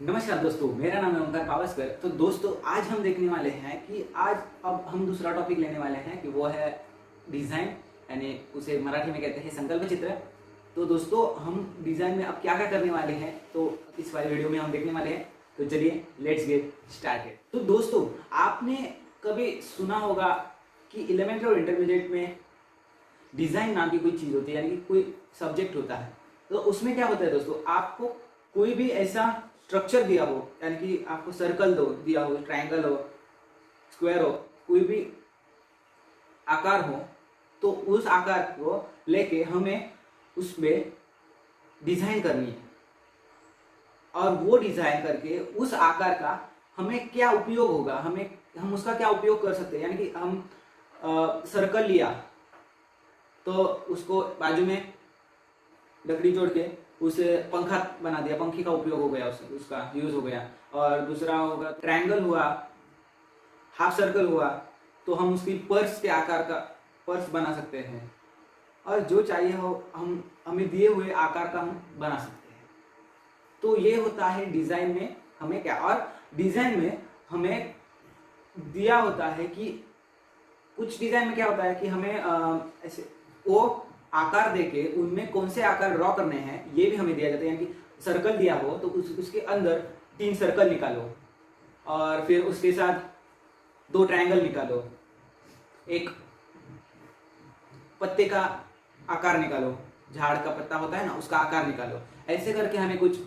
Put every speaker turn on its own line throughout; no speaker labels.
नमस्कार दोस्तों, मेरा नाम है ओंकार पावस्कर। तो दोस्तों आज हम देखने वाले हैं कि आज अब हम दूसरा टॉपिक लेने वाले हैं कि वो है डिज़ाइन, यानी उसे मराठी में कहते हैं संकल्प चित्र। तो दोस्तों हम डिज़ाइन में अब क्या क्या करने वाले हैं तो इस वाले वीडियो में हम देखने वाले हैं। तो चलिए लेट्स गेट स्टार्टेड। तो दोस्तों आपने कभी सुना होगा कि एलिमेंट्री और इंटरमीडिएट में डिज़ाइन नाम की कोई चीज़ होती है, यानी कि कोई सब्जेक्ट होता है। तो उसमें क्या होता है दोस्तों, आपको कोई भी ऐसा स्ट्रक्चर दिया हो, यानी कि आपको सर्कल दिया हो, ट्रायंगल हो, स्क्वायर हो, कोई भी आकार हो, तो उस आकार को लेके हमें उसमें डिज़ाइन करनी है। और वो डिज़ाइन करके उस आकार का हमें क्या उपयोग होगा, हम उसका क्या उपयोग कर सकते हैं। यानी कि हम सर्कल लिया तो उसको बाजू में लकड़ी जोड़ के उसे पंखा बना दिया, पंखे का उपयोग हो गया, उसका यूज हो गया। और दूसरा होगा ट्रायंगल हुआ, हाफ सर्कल हुआ, तो हम उसकी पर्स के आकार का पर्स बना सकते हैं। और जो चाहिए हो हमें दिए हुए आकार का हम बना सकते हैं। तो ये होता है डिज़ाइन में हमें क्या, और डिज़ाइन में हमें दिया होता है कि कुछ डिज़ाइन में क्या होता है कि हमें ऐसे वो आकार देके उनमें कौन से आकार ड्रॉ करने हैं ये भी हमें दिया जाता है। यानी कि सर्कल दिया हो तो उसके अंदर 3 सर्कल निकालो, और फिर उसके साथ 2 ट्रायंगल निकालो, एक पत्ते का आकार निकालो, झाड़ का पत्ता होता है ना, उसका आकार निकालो। ऐसे करके हमें कुछ,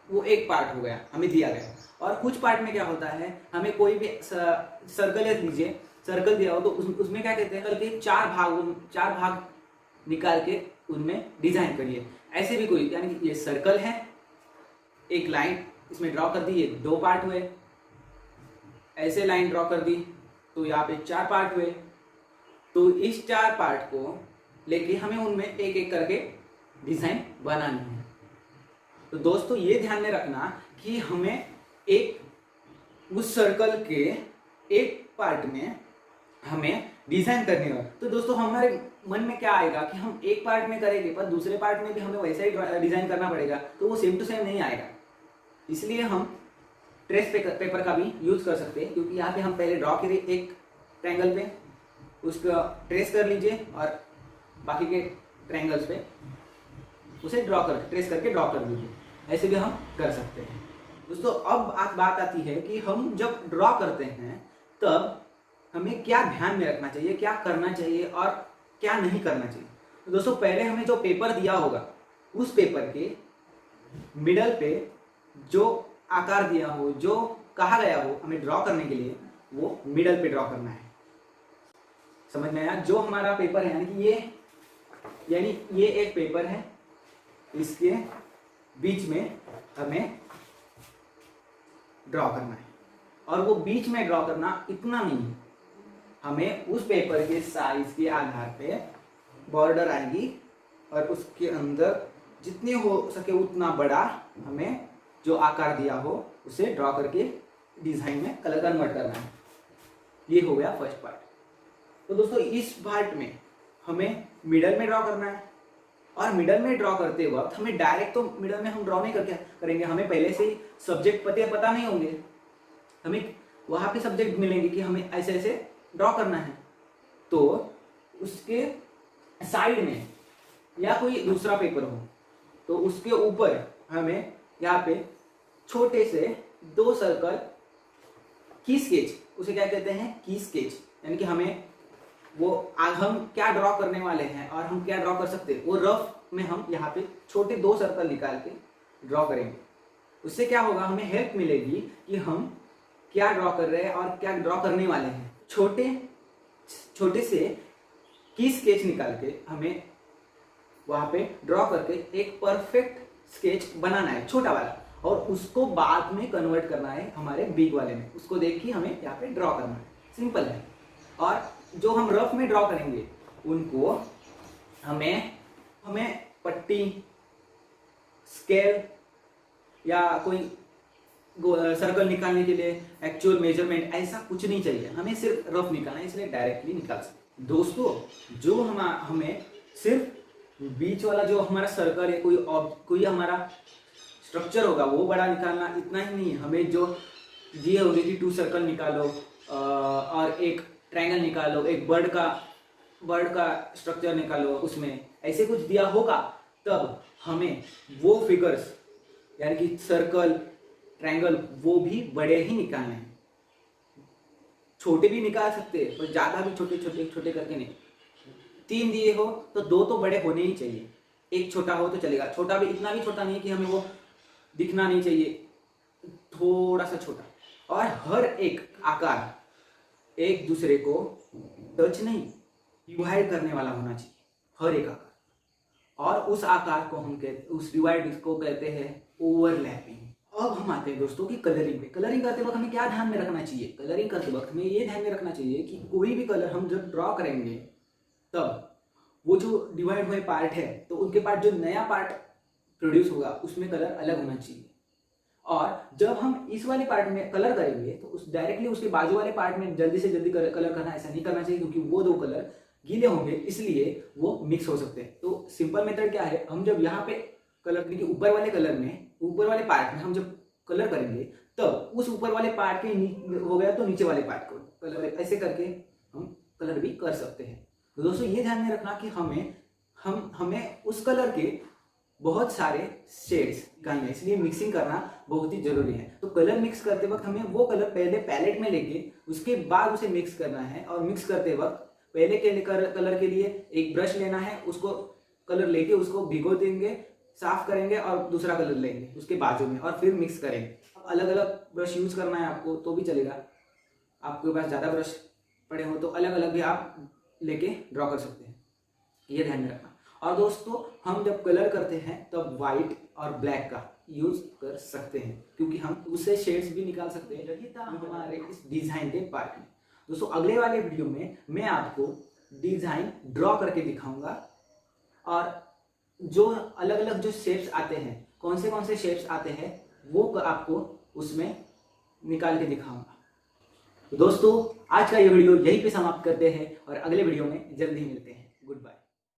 वो एक पार्ट हो गया, हमें दिया गया। और कुछ पार्ट में क्या होता है, हमें कोई भी सर्कल या लीजिए, सर्कल दिया हो तो उसमें क्या कहते हैं, करके 4 भाग निकाल के उनमें डिजाइन करिए। ऐसे भी कोई, यानी कि ये सर्कल है, एक लाइन इसमें ड्रॉ कर दी, ये 2 पार्ट हुए। ऐसे लाइन ड्रॉ कर दी तो यहाँ पे 4 पार्ट हुए। तो इस 4 पार्ट को लेके हमें उनमें एक एक करके डिजाइन बनानी है। तो दोस्तों ये ध्यान में रखना कि हमें एक उस सर्कल के एक पार्ट में हमें डिजाइन करनी हो। तो दोस्तों हमारे मन में क्या आएगा कि हम एक पार्ट में करेंगे पर दूसरे पार्ट में भी हमें वैसा ही डिजाइन करना पड़ेगा, तो वो सेम टू सेम नहीं आएगा। इसलिए हम ट्रेस पेपर का भी यूज कर सकते हैं, क्योंकि यहाँ पे हम पहले ड्रॉ करें एक ट्रायंगल पे, उसका ट्रेस कर लीजिए और बाकी के ट्रायंगल्स पे उसे ट्रेस करके ड्रॉ कर लीजिए। ऐसे भी हम कर सकते हैं। दोस्तों अब बात आती है कि हम जब ड्रॉ करते हैं तब हमें क्या ध्यान में रखना चाहिए, क्या करना चाहिए और क्या नहीं करना चाहिए। तो दोस्तों पहले हमें जो पेपर दिया होगा उस पेपर के मिडल पे जो आकार दिया हो, जो कहा गया हो हमें ड्रॉ करने के लिए, वो मिडल पे ड्रॉ करना है। समझ में आया? जो हमारा पेपर है, यानी ये एक पेपर है, इसके बीच में हमें ड्रॉ करना है। और वो बीच में ड्रॉ करना इतना नहीं है, हमें उस पेपर के साइज के आधार पे बॉर्डर आएगी और उसके अंदर जितनी हो सके उतना बड़ा हमें जो आकार दिया हो उसे ड्रॉ करके डिजाइन में कलर कन्वर्ट करना है। ये हो गया फर्स्ट पार्ट। तो दोस्तों इस पार्ट में हमें मिडल में ड्रॉ करना है। और मिडल में ड्रॉ करते वक्त हमें डायरेक्ट तो मिडल में हम ड्रॉ नहीं करके करेंगे, हमें पहले से ही सब्जेक्ट पता नहीं होंगे। हमें वहां पे सब्जेक्ट मिलेंगे कि हमें ऐसे ऐसे ड्रॉ करना है। तो उसके साइड में या कोई दूसरा पेपर हो तो उसके ऊपर हमें यहाँ पे छोटे से 2 सर्कल की स्केच, उसे क्या कहते हैं, की स्केच, यानी कि हमें वो हम क्या ड्रॉ करने वाले हैं और हम क्या ड्रॉ कर सकते हैं वो रफ में हम यहाँ पे छोटे 2 सर्कल निकाल के ड्रॉ करेंगे। उससे क्या होगा, हमें हेल्प मिलेगी कि हम क्या ड्रॉ कर रहे हैं और क्या ड्रॉ करने वाले हैं। छोटे से की स्केच निकाल के हमें वहां पे ड्रॉ करके एक परफेक्ट स्केच बनाना है, छोटा वाला, और उसको बाद में कन्वर्ट करना है हमारे बिग वाले में। उसको देख के हमें यहाँ पे ड्रॉ करना है, सिंपल है। और जो हम रफ में ड्रॉ करेंगे उनको हमें पट्टी, स्केल या कोई सर्कल निकालने के लिए एक्चुअल मेजरमेंट ऐसा कुछ नहीं चाहिए, हमें सिर्फ रफ निकालना है, इसलिए डायरेक्टली निकाल सकते। दोस्तों जो हमें सिर्फ बीच वाला जो हमारा सर्कल है, कोई हमारा स्ट्रक्चर होगा वो बड़ा निकालना इतना ही नहीं है, हमें जो दिए होंगे कि 2 सर्कल निकालो और एक ट्रायंगल निकालो, एक बर्ड का स्ट्रक्चर निकालो, उसमें ऐसे कुछ दिया होगा, तब हमें वो फिगर्स यानी कि सर्कल, ट्रायंगल वो भी बड़े ही निकालने हैं। छोटे भी निकाल सकते हैं पर ज़्यादा भी छोटे छोटे छोटे करके नहीं। 3 दिए हो तो 2 तो बड़े होने ही चाहिए, एक छोटा हो तो चलेगा, छोटा भी इतना भी छोटा नहीं कि हमें वो दिखना नहीं चाहिए, थोड़ा सा छोटा। और हर एक आकार एक दूसरे को टच नहीं, डिवाइड करने वाला होना चाहिए हर एक आकार। और उस आकार को उस डिवाइड को कहते हैं ओवरलैपिंग। अब हम आते हैं दोस्तों की कलरिंग पे। कलरिंग करते वक्त हमें क्या ध्यान में रखना चाहिए? कलरिंग करते वक्त हमें ये ध्यान में रखना चाहिए कि कोई भी कलर हम जब ड्रॉ करेंगे तब वो जो डिवाइड हुए पार्ट है तो उनके पार्ट जो नया पार्ट प्रोड्यूस होगा उसमें कलर अलग होना चाहिए। और जब हम इस वाले पार्ट में कलर करेंगे तो उस डायरेक्टली उसके बाजू वाले पार्ट में जल्दी से जल्दी कलर करना ऐसा नहीं करना चाहिए, क्योंकि वो 2 कलर गीले होंगे इसलिए वो मिक्स हो सकते हैं। तो सिंपल मेथड क्या है, हम जब यहाँ पे कलर के ऊपर वाले कलर में, ऊपर वाले पार्ट में हम जब कलर करेंगे तब उस ऊपर वाले पार्ट के हो गया तो नीचे वाले पार्ट को कलर ऐसे करके हम कलर भी कर सकते हैं। तो दोस्तों ये ध्यान में रखना कि हमें उस कलर के बहुत सारे शेड्स निकालने, इसलिए मिक्सिंग करना बहुत ही जरूरी है। तो कलर मिक्स करते वक्त हमें वो कलर पहले पैलेट में लेके उसके बाद उसे मिक्स करना है। और मिक्स करते वक्त पहले के कलर के लिए एक ब्रश लेना है, उसको कलर लेके उसको भिगो देंगे, साफ करेंगे और दूसरा कलर लेंगे उसके बाजू में और फिर मिक्स करेंगे। अलग अलग ब्रश यूज करना है आपको तो भी चलेगा, आपके पास ज़्यादा ब्रश पड़े हो तो अलग अलग भी आप लेके ड्रॉ कर सकते हैं, ये ध्यान में रखना। और दोस्तों हम जब कलर करते हैं तब वाइट और ब्लैक का यूज कर सकते हैं, क्योंकि हम उससे शेड्स भी निकाल सकते हैं। यही था हमारे इस डिजाइन के पार्ट में। दोस्तों अगले वाले वीडियो में मैं आपको डिजाइन ड्रॉ करके दिखाऊंगा और जो अलग अलग जो शेप्स आते हैं, कौन से शेप्स आते हैं वो आपको उसमें निकाल के दिखाऊंगा। तो दोस्तों आज का ये वीडियो यहीं पे समाप्त करते हैं और अगले वीडियो में जल्दी ही मिलते हैं। Good bye.